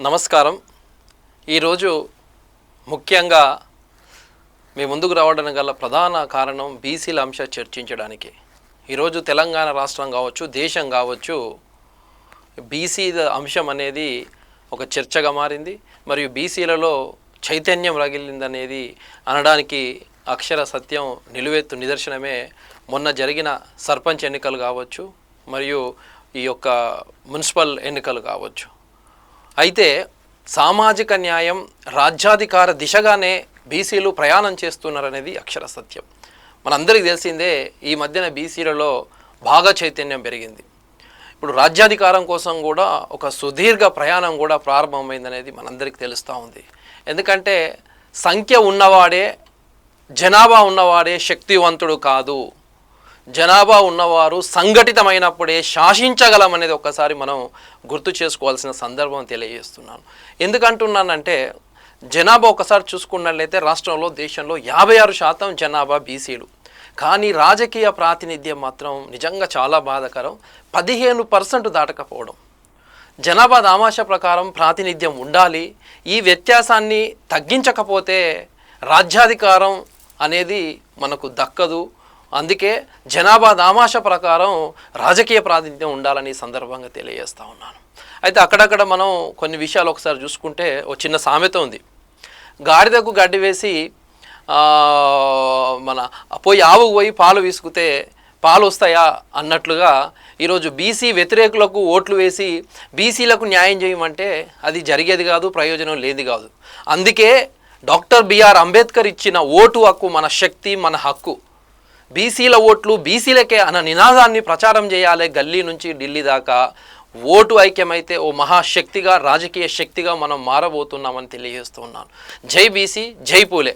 నమస్కారం. ఈరోజు ముఖ్యంగా మీ ముందుకు రావడానికి గల ప్రధాన కారణం బీసీల అంశం చర్చించడానికి. ఈరోజు తెలంగాణ రాష్ట్రం కావచ్చు, దేశం కావచ్చు, బీసీల అంశం అనేది ఒక చర్చగా మారింది. మరియు బీసీలలో చైతన్యం రగిలిందనేది అనడానికి అక్షర సత్యం, నిలువెత్తు నిదర్శనమే మొన్న జరిగిన సర్పంచ్ ఎన్నికలు కావచ్చు, మరియు ఈ యొక్క మున్సిపల్ ఎన్నికలు కావచ్చు. అయితే సామాజిక న్యాయం, రాజ్యాధికార దిశగానే బీసీలు ప్రయాణం చేస్తున్నారనేది అక్షర సత్యం. మనందరికీ తెలిసిందే, ఈ మధ్యన బీసీలలో బాగా చైతన్యం పెరిగింది. ఇప్పుడు రాజ్యాధికారం కోసం కూడా ఒక సుదీర్ఘ ప్రయాణం కూడా ప్రారంభమైందనేది మనందరికీ తెలుస్తూ ఉంది. ఎందుకంటే సంఖ్య ఉన్నవాడే, జనాభా ఉన్నవాడే శక్తివంతుడు కాదు. జనాభా ఉన్నవారు సంఘటితమైనప్పుడే శాసించగలమనేది ఒక్కసారి మనం గుర్తు చేసుకోవాల్సిన సందర్భం తెలియజేస్తున్నాను. ఎందుకంటున్నానంటే, జనాభా ఒకసారి చూసుకున్నట్లయితే రాష్ట్రంలో, దేశంలో 56% జనాభా బీసీలు. కానీ రాజకీయ ప్రాతినిధ్యం మాత్రం నిజంగా చాలా బాధాకరం. 15% దాటకపోవడం. జనాభా దామాష ప్రకారం ప్రాతినిధ్యం ఉండాలి. ఈ వ్యత్యాసాన్ని తగ్గించకపోతే రాజ్యాధికారం అనేది మనకు దక్కదు. అందుకే జనాభా దామాష ప్రకారం రాజకీయ ప్రాతినిధ్యం ఉండాలని సందర్భంగా తెలియజేస్తూ ఉన్నాను. అయితే అక్కడక్కడ మనం కొన్ని విషయాలు ఒకసారి చూసుకుంటే, ఒక చిన్న సామెత ఉంది. గాడిదకు గడ్డి వేసి పోయి ఆవుకు పోయి పాలు విసుకుతే పాలు వస్తాయా అన్నట్లుగా ఈరోజు బీసీ వ్యతిరేకులకు ఓట్లు వేసి బీసీలకు న్యాయం చేయమంటే అది జరిగేది కాదు, ప్రయోజనం లేది కాదు. అందుకే డాక్టర్ బిఆర్ అంబేద్కర్ ఇచ్చిన ఓటు హక్కు మన శక్తి, మన హక్కు. బీసీల ఓట్లు బీసీలకే అన్న నినాదాన్ని ప్రచారం చేయాలి. గల్లీ నుంచి ఢిల్లీ దాకా ఓటు ఐక్యమైతే ఓ మహాశక్తిగా, రాజకీయ శక్తిగా మనం మారబోతున్నామని తెలియజేస్తున్నాను. జై బీసీ, జై పూలే.